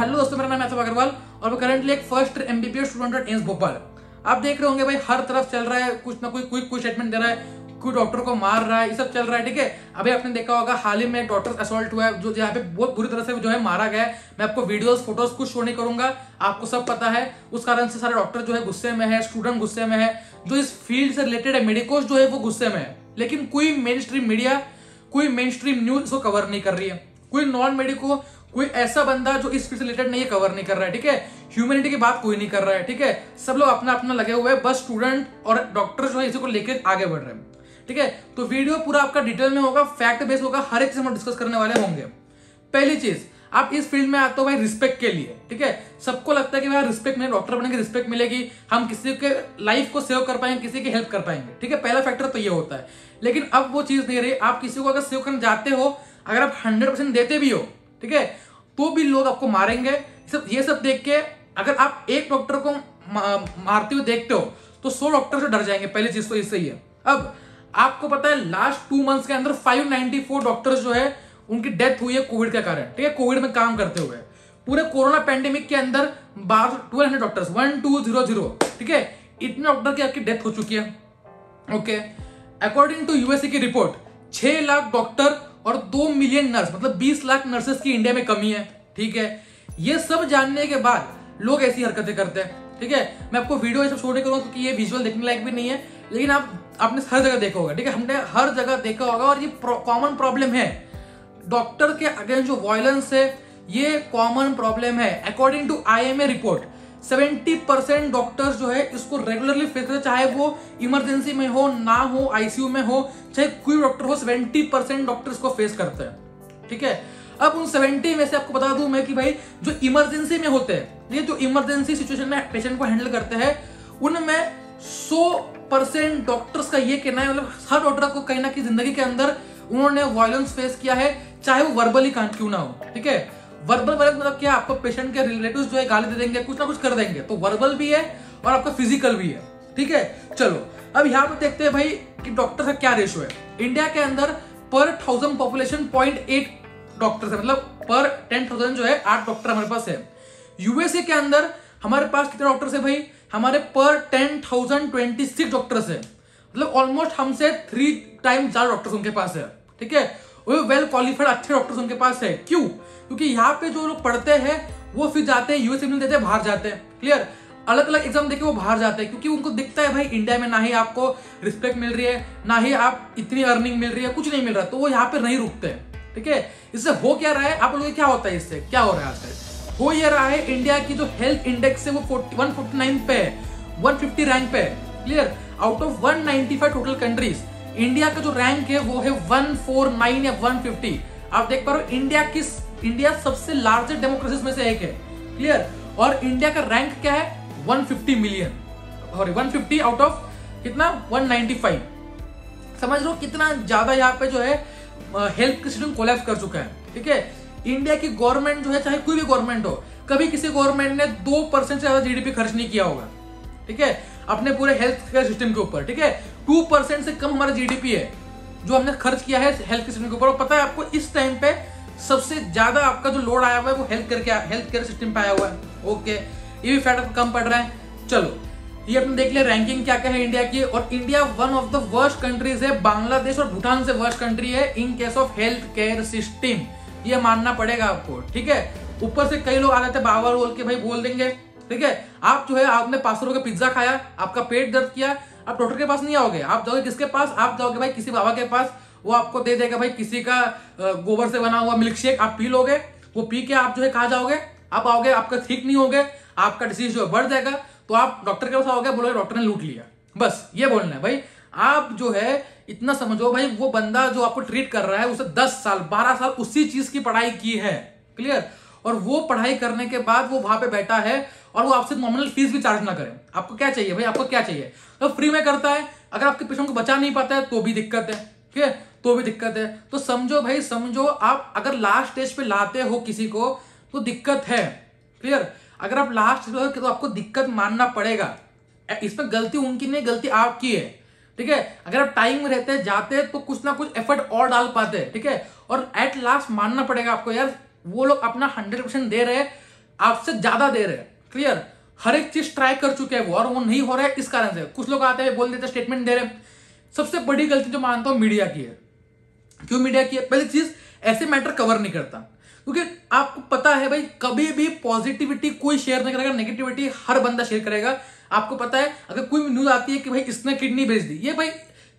Hello दोस्तों, मेरा नाम है अथर्व अग्रवाल और मैं करंटली एक first MBBS student at AIIMS Bhopal. आप देख रहे होंगे भाई, हर तरफ चल रहा है कुछ ना कोई स्टेटमेंट दे रहा है, कोई डॉक्टर को मार रहा है, ये सब चल रहा है। ठीक है, अभी आपने देखा होगा हाल ही में डॉक्टर असॉल्ट हुआ है, जो यहाँ पे बहुत बुरी तरह से जो है मारा गया है। मैं आपको वीडियोस फोटोज कुछ शो नहीं करूंगा, आपको सब पता है। उस कारण से सारे डॉक्टर जो है गुस्से में है, स्टूडेंट गुस्से में है, जो इस फील्ड से रिलेटेड है, मेडिकोस जो है वो गुस्से में है। लेकिन कोई मेन स्ट्रीम मीडिया, कोई मेन स्ट्रीम न्यूज इसको कवर नहीं कर रही है। कोई नॉन मेडिको, कोई ऐसा बंदा जो इस फील्ड से रिलेटेड नहीं है, कवर नहीं कर रहा है। ठीक है, ह्यूमैनिटी की बात कोई नहीं कर रहा है। ठीक है, सब लोग अपना अपना लगे हुए हैं, बस स्टूडेंट और डॉक्टर जो है इसी को लेकर आगे बढ़ रहे हैं। ठीक है, तो वीडियो पूरा आपका डिटेल में होगा, फैक्ट बेस्ड होगा, हर एक चीज हम डिस्कस करने वाले होंगे। पहली चीज, आप इस फील्ड में आते हो भाई रिस्पेक्ट के लिए। ठीक है, सबको लगता है कि भाई रिस्पेक्ट मिले, डॉक्टर बनेंगे रिस्पेक्ट मिलेगी, हम किसी के लाइफ को सेव कर पाएंगे, किसी की हेल्प कर पाएंगे। ठीक है, पहला फैक्टर तो ये होता है। लेकिन अब वो चीज नहीं रही। आप किसी को अगर सेव करने जाते हो, अगर आप 100% देते भी हो, ठीक है, तो भी लोग आपको मारेंगे। ये सब देख के अगर आप एक डॉक्टर को मारते हुए देखते हो तो 100 डॉक्टर से डर जाएंगे। पहली चीज तो इससे ही है। अब आपको पता है लास्ट 2 मंथ्स के अंदर 594 डॉक्टर्स जो है उनकी डेथ हुई है कोविड के कारण। ठीक है, कोविड में काम करते हुए पूरे कोरोना पैंडेमिक के अंदर 1200 डॉक्टर्स 1200, ठीक है, इतने डॉक्टर की आपकी डेथ हो चुकी है। ओके, अकॉर्डिंग टू यूएसए की रिपोर्ट 6 लाख डॉक्टर और 2 मिलियन नर्स, मतलब 20 लाख नर्सेस की इंडिया में कमी है। ठीक है, ये सब जानने के बाद लोग ऐसी हरकतें करते हैं। ठीक है, मैं आपको वीडियो ये सब शो नहीं करूंगा क्योंकि ये विजुअल देखने लायक भी नहीं है, लेकिन आपने हर जगह देखा होगा। ठीक है, हमने हर जगह देखा होगा और ये कॉमन प्रॉब्लम है। डॉक्टर के अगेंस्ट जो वायलेंस है ये कॉमन प्रॉब्लम है। According to IMA report 70% doctors जो है इसको रेगुलरली फेस करते हैं, चाहे वो इमरजेंसी में हो, ना हो, आईसीयू में हो, चाहे कोई डॉक्टर हो, 70% डॉक्टर्स को फेस करते हैं। ठीक है, अब उन 70 में से आपको बता दूं मैं कि भाई जो इमरजेंसी में होते हैं, ये जो इमरजेंसी सिचुएशन में पेशेंट को हैंडल करते हैं, उनमें 100% डॉक्टर्स का ये कहना है, मतलब हर डॉक्टर को कहीं ना कहीं जिंदगी के अंदर उन्होंने वायलेंस फेस किया है, चाहे वो वर्बली क्यों ना हो। ठीक है, वर्बल वायलेंस मतलब क्या, आपको पेशेंट के रिलेटिव्स जो है गाली दे देंगे, कुछ ना कुछ कर देंगे, तो वर्बल भी है और आपका फिजिकल भी है। ठीक है, चलो अब यहाँ पे देखते हैं भाई कि डॉक्टर का क्या रेशियो है। इंडिया के अंदर पर 1000 पॉपुलेशन 0.8 डॉक्टर्स है, मतलब पर 10,000 जो है 8 डॉक्टर हमारे पास है। यूएसए के अंदर हमारे पास कितने डॉक्टर्स है भाई, हमारे पर 10,000 26 डॉक्टर्स है, मतलब ऑलमोस्ट हमसे 3 टाइम ज्यादा डॉक्टर्स उनके पास है। ठीक है, वो वेल क्वालिफाइड अच्छे डॉक्टर्स उनके पास है। क्यों? क्योंकि यहाँ पे जो लोग पढ़ते हैं वो फिर जाते हैं यूएसए में देते हैं, बाहर जाते हैं। क्लियर, अलग अलग एग्जाम देके वो बाहर जाते हैं, क्योंकि उनको दिखता है भाई इंडिया में ना ही आपको रिस्पेक्ट मिल रही है, ना ही आप इतनी अर्निंग मिल रही है, कुछ नहीं मिल रहा, तो वो यहाँ पे नहीं रुकते हैं। ठीक है, इससे हो क्या रहा है, आप लोगों क्या होता है, इससे क्या हो रहा है आजकल, हो ये रहा है इंडिया की जो हेल्थ इंडेक्स है वो 149 पे है, 150 रैंक पे है। Clear, out of 195 total countries India का जो रैंक है वो है 149 या 150। आप देख पा रहे हो, इंडिया सबसे लार्जेस्ट डेमोक्रेसीज में से एक है। क्लियर, और इंडिया का रैंक क्या है, 150 मिलियन, सॉरी 150 आउट ऑफ कितना 195। समझ लो कितना ज्यादा यहाँ पे जो है हेल्थ सिस्टम कोलैप्स कर चुका है। ठीक है, इंडिया की गवर्नमेंट जो है, चाहे कोई भी गवर्नमेंट हो, कभी किसी गवर्नमेंट ने 2% से ज्यादा जीडीपी खर्च नहीं किया होगा। ठीक है, अपने पूरे हेल्थ केयर सिस्टम के ऊपर। ठीक है, 2% से कम हमारा जीडीपी है जो हमने खर्च किया है हेल्थ सिस्टम के ऊपर। और पता है आपको, इस टाइम पे सबसे ज्यादा आपका जो लोड आया हुआ है वो हेल्थ केयर सिस्टम पे आया हुआ है। ओके, ये भी फैक्टर कम पड़ रहा है। चलो, ये अपने देख लिया रैंकिंग क्या क्या है इंडिया की, और India one of the worst countries है, बांग्लादेश और भूटान से वर्स्ट कंट्री है in case of health care system, ये मानना पड़ेगा आपको। ठीक है, ऊपर से कई लोग आ जाते हैं बाबा बोल के, भाई बोल देंगे। ठीक है, आप जो है आपने 500 रुपए पिज्जा खाया, आपका पेट दर्द किया, आप डॉक्टर के पास नहीं आओगे, आप जाओगे किसके पास, आप जाओगे भाई किसी बाबा के पास, वो आपको दे देगा भाई किसी का गोबर से बना हुआ मिल्क शेक, आप पी लोगे, वो पी के आप जो है कहाँ जाओगे, आप आओगे, आपका ठीक नहीं होगे, आपका डिसीज जो है बढ़ जाएगा, तो आप डॉक्टर के पास आओगे, बोलोगे डॉक्टर ने लूट लिया। बस ये बोलना है भाई। आप जो है इतना समझो भाई, वो बंदा जो आपको ट्रीट कर रहा है उसे 10 साल 12 साल उसी चीज की पढ़ाई की है। क्लियर, और वो पढ़ाई करने के बाद वो वहां पे बैठा है और वो आपसे नॉमिनल फीस भी चार्ज ना करे। आपको क्या चाहिए भाई, आपको क्या चाहिए, तो फ्री में करता है। अगर आपके पेशेंट को बचा नहीं पाता है तो भी दिक्कत है। ठीक है, तो भी दिक्कत है। तो समझो भाई, समझो, आप अगर लास्ट स्टेज पे लाते हो किसी को तो दिक्कत है। क्लियर, अगर आप लास्ट स्टेज पे तो आपको दिक्कत मानना पड़ेगा। इसमें गलती उनकी नहीं, गलती आपकी है। ठीक है, अगर आप टाइम में रहते जाते तो कुछ ना कुछ एफर्ट और डाल पाते। ठीक है, और एट लास्ट मानना पड़ेगा आपको, यार वो लोग अपना 100% दे रहे हैं, आपसे ज्यादा दे रहे हैं, क्लियर। हर एक चीज ट्राई कर चुके हैं वो, और वो नहीं हो रहा है इस कारण से। कुछ लोग आते हैं बोल देते स्टेटमेंट दे रहे हैं। सबसे बड़ी गलती जो मानता हूं मीडिया की है। क्यों मीडिया की है? पहली चीज, ऐसे मैटर कवर नहीं करता, क्योंकि आपको पता है भाई कभी भी पॉजिटिविटी कोई शेयर नहीं करेगा, नेगेटिविटी हर बंदा शेयर करेगा। आपको पता है अगर कोई न्यूज आती है कि भाई इसने किडनी बेच दी, ये भाई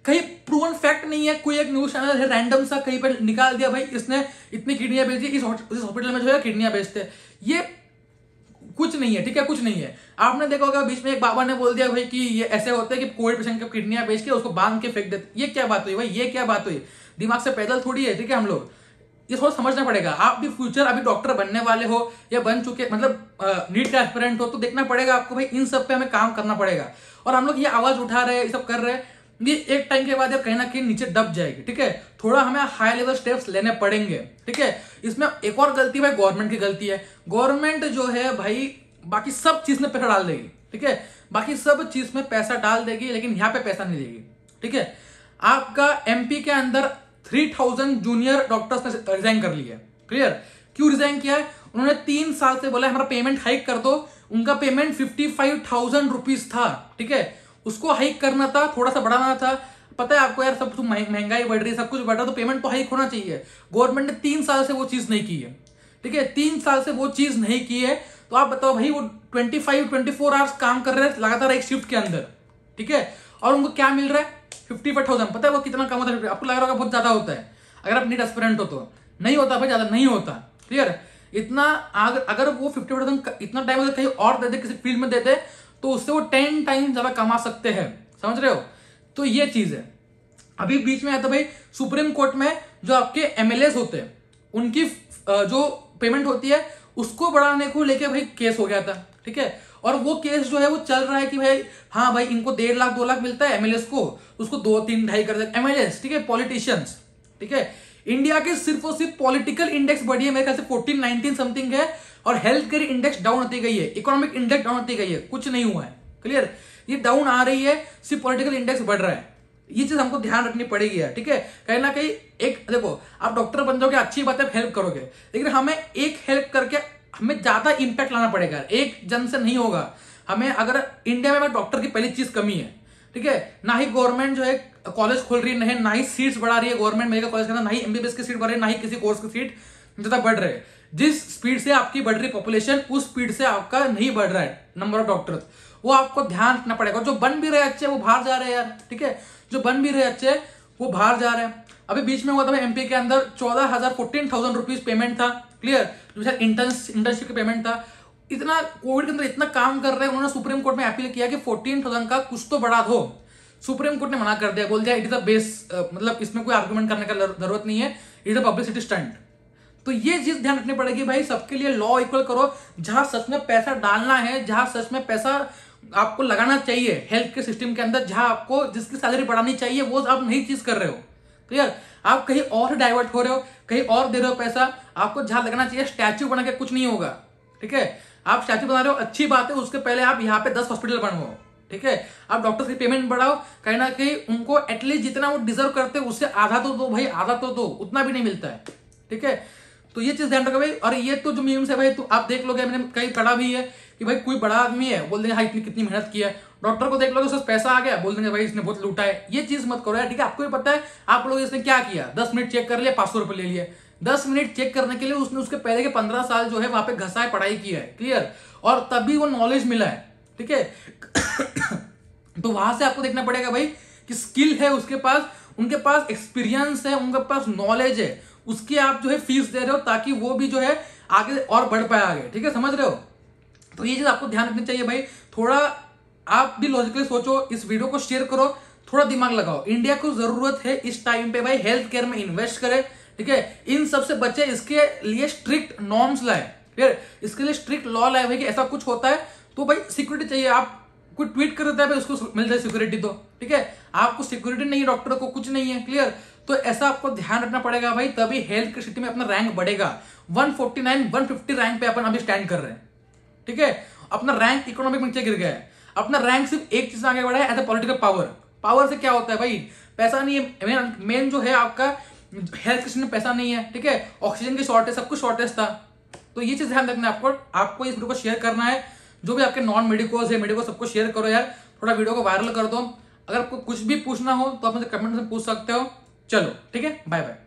कहीं प्रूवन फैक्ट नहीं है। कोई एक न्यूज चैनल है रैंडम सा कहीं पर निकाल दिया भाई इसने इतनी किडनियां बेच दी, इस हॉस्पिटल में जो है किडनियां बेचते हैं, ये कुछ नहीं है, ठीक है, कुछ नहीं है। आपने देखा होगा बीच में एक बाबा ने बोल दिया भाई कि ये ऐसे होता है कि कोविड पेशेंट की किडनियां बेच के उसको बांध के फेंक देते। ये क्या बात हुई भाई? ये क्या बात हुई? दिमाग से पैदल थोड़ी है, ठीक है। हम लोग ये थोड़ा समझना पड़ेगा। आप भी फ्यूचर अभी डॉक्टर बनने वाले हो या बन चुके, मतलब नीट का एस्पिरेंट हो, तो देखना पड़ेगा आपको भाई इन सब पे हमें काम करना पड़ेगा। और हम लोग ये आवाज उठा रहे हैं, ये सब कर रहे हैं, ये एक टाइम के बाद यार कहीं ना कहीं नीचे दब जाएगी, ठीक है। थोड़ा हमें हाई लेवल स्टेप्स लेने पड़ेंगे, ठीक है। इसमें एक और गलती भाई गवर्नमेंट की गलती है। गवर्नमेंट जो है भाई बाकी सब चीज में पैसा डाल देगी, ठीक है, बाकी सब चीज में पैसा डाल देगी, लेकिन यहां पे पैसा नहीं देगी, ठीक है। आपका एमपी के अंदर 3000 जूनियर डॉक्टर्स ने रिजाइन कर लिया है, क्लियर। क्यों रिजाइन किया है? उन्होंने 3 साल से बोला हमारा पेमेंट हाइक कर दो। उनका पेमेंट 55,000 रुपीज था, ठीक है, उसको हाइक करना था, थोड़ा सा बढ़ाना था। पता है आपको यार, सब कुछ महंगाई बढ़ रही है, सब कुछ बढ़ रहा है, तो पेमेंट तो हाइक होना चाहिए। गवर्नमेंट ने 3 साल से वो चीज नहीं की है, ठीक है, 3 साल से वो चीज नहीं की है। तो आप बताओ भाई, वो 24 आवर्स काम कर रहे हैं लगातार एक शिफ्ट के अंदर, ठीक है, और उनको क्या मिल रहा है? 55,000। पता है वो कितना कम होता है? आपको लग रहा होगा बहुत ज्यादा होता है, अगर आप नीट एस्पिरेंट हो तो। नहीं होता भाई, ज्यादा नहीं होता, क्लियर। इतना अगर वो 50,000 इतना टाइम अगर कहीं और दे दे, किसी फील्ड में दे दे, तो उससे वो 10 टाइम ज्यादा कमा सकते हैं, समझ रहे हो। तो ये चीज है। अभी बीच में आया था भाई सुप्रीम कोर्ट में जो आपके एमएलए होते हैं उनकी जो पेमेंट होती है उसको बढ़ाने को लेके भाई केस हो गया था, ठीक है। और वो केस जो है वो चल रहा है कि भाई हाँ भाई इनको 1.5 लाख 2 लाख मिलता है एमएलए को, उसको 2 3 2.5 कर देते एमएलए, ठीक है, पॉलिटिशियंस, ठीक है। इंडिया के सिर्फ और सिर्फ पॉलिटिकल इंडेक्स बढ़ी है मेरे ख्याल से 14-19 समथिंग है, और हेल्थ केयर इंडेक्स डाउन होती गई है, इकोनॉमिक इंडेक्स डाउन होती गई है, कुछ नहीं हुआ है, क्लियर। ये डाउन आ रही है, सिर्फ पॉलिटिकल इंडेक्स बढ़ रहा है। ये चीज हमको ध्यान रखनी पड़ेगी यार, ठीक है। कहीं ना कहीं एक देखो, आप डॉक्टर बन जाओगे अच्छी बात है, हेल्प करोगे, लेकिन हमें एक हेल्प करके हमें ज्यादा इंपैक्ट लाना पड़ेगा। एक जन से नहीं होगा हमें। अगर इंडिया में डॉक्टर की पहली चीज कमी है, ठीक है, ना ही गवर्नमेंट जो है कॉलेज खोल रही है, ना ही सीट्स बढ़ा रही है गवर्नमेंट मेडिकल कॉलेज के अंदर, ना ही एमबीबीएस की सीट बढ़ रही है, ना ही किसी कोर्स की सीट ज्यादा बढ़ रहे हैं। जिस स्पीड से आपकी बढ़ रही पॉपुलेशन, उस स्पीड से आपका नहीं बढ़ रहा है नंबर ऑफ डॉक्टर्स। वो आपको ध्यान रखना पड़ेगा। जो बन भी रहे अच्छे वो बाहर जा रहे हैं यार, ठीक है, जो बन भी रहे अच्छे वो बाहर जा रहे हैं। अभी बीच में हुआ था एमपी के अंदर 14,000 रुपीज पेमेंट था, क्लियर, जो इंटर्नशिप का पेमेंट था। इतना कोविड के अंदर इतना काम कर रहे हैं, उन्होंने सुप्रीम कोर्ट में अपील किया कि 14,000 का कुछ तो बढ़ा दो। सुप्रीम कोर्ट ने मना कर दिया, बोल दिया इट इज द बेस, मतलब इसमें कोई आर्गुमेंट करने का जरूरत नहीं है, it is a publicity stunt. तो ये चीज ध्यान रखनी पड़ेगी भाई, सबके लिए लॉ इक्वल करो। जहां सच में पैसा डालना है, जहां सच में पैसा आपको लगाना चाहिए हेल्थ के सिस्टम के अंदर, जहां आपको जिसकी सैलरी बढ़ानी चाहिए, वो आप नई चीज कर रहे हो, क्लियर। आप कहीं और डाइवर्ट हो रहे हो, कहीं और दे रहे हो पैसा। आपको जहां लगना चाहिए, स्टैच्यू बना के कुछ नहीं होगा, ठीक है। आप स्टैच्यू बना रहे हो अच्छी बात है, उसके पहले आप यहाँ पे 10 हॉस्पिटल बनवाओ, ठीक है। आप डॉक्टर्स की पेमेंट बढ़ाओ, कहीं ना कहीं उनको एटलीस्ट जितना वो डिजर्व करते हैं उससे आधा तो दो भाई, आधा तो दो, उतना भी नहीं मिलता है, ठीक है। तो ये चीज ध्यान रखो भाई। और ये तो जो मीम्स है भाई, तो आप देख लोगे, मैंने कहीं पढ़ा भी है कि भाई कोई बड़ा आदमी है, बोल देंगे हाँ इतनी कितनी मेहनत की है। डॉक्टर को देख लोगे उससे पैसा आ गया, बोल देंगे भाई इसने बहुत लूटा है। ये चीज मत करो यार, ठीक है। आपको भी पता है आप लोग इसने क्या किया, 10 मिनट चेक कर लिया, 500 रुपए ले लिए। 10 मिनट चेक करने के लिए उसने उसके पहले के 15 साल जो है वहां पे घसा है, पढ़ाई की है, क्लियर, और तभी वो नॉलेज मिला है, ठीक है। तो वहां से आपको देखना पड़ेगा भाई कि स्किल है उसके पास, उनके पास एक्सपीरियंस है, उनके पास नॉलेज है, उसकी आप जो है फीस दे रहे हो ताकि वो भी जो है आगे और बढ़ पाए आगे, ठीक है, समझ रहे हो। तो ये चीज आपको ध्यान रखनी चाहिए भाई। थोड़ा आप भी लॉजिकली सोचो, इस वीडियो को शेयर करो, थोड़ा दिमाग लगाओ। इंडिया को जरूरत है इस टाइम पे भाई हेल्थ केयर में इन्वेस्ट करे, ठीक है। इन सबसे बचे, इसके लिए स्ट्रिक्ट नॉर्म्स लाए, ठीक, इसके लिए स्ट्रिक्ट लॉ लाए भाई कि ऐसा कुछ होता है तो भाई सिक्योरिटी चाहिए। आप कोई ट्वीट कर देता है भाई उसको मिल जाए सिक्योरिटी, तो ठीक है। आपको सिक्योरिटी नहीं है, डॉक्टर को कुछ नहीं है, क्लियर। तो ऐसा आपको ध्यान रखना पड़ेगा भाई, तभी हेल्थ के सिस्टम में अपना रैंक बढ़ेगा। 149-150 रैंक पे अपन अभी स्टैंड कर रहे हैं, ठीक है। अपना रैंक इकोनॉमिक में नीचे गिर गया है। अपना रैंक सिर्फ एक चीज आगे बढ़ा है, as a political power. Power से क्या होता है भाई, पैसा नहीं है। मेन जो है आपका हेल्थ सिस्टम में पैसा नहीं है, ठीक है। ऑक्सीजन की शॉर्टेज, सब कुछ शॉर्टेज था, तो ये चीज ध्यान रखना है आपको इस वीडियो को शेयर करना है। जो भी आपके नॉन मेडिकोस है मेडिको सबको शेयर करो यार, थोड़ा वीडियो को वायरल कर दो। अगर आपको कुछ भी पूछना हो तो आप मुझे कमेंट में पूछ सकते हो। चलो ठीक है, बाय बाय।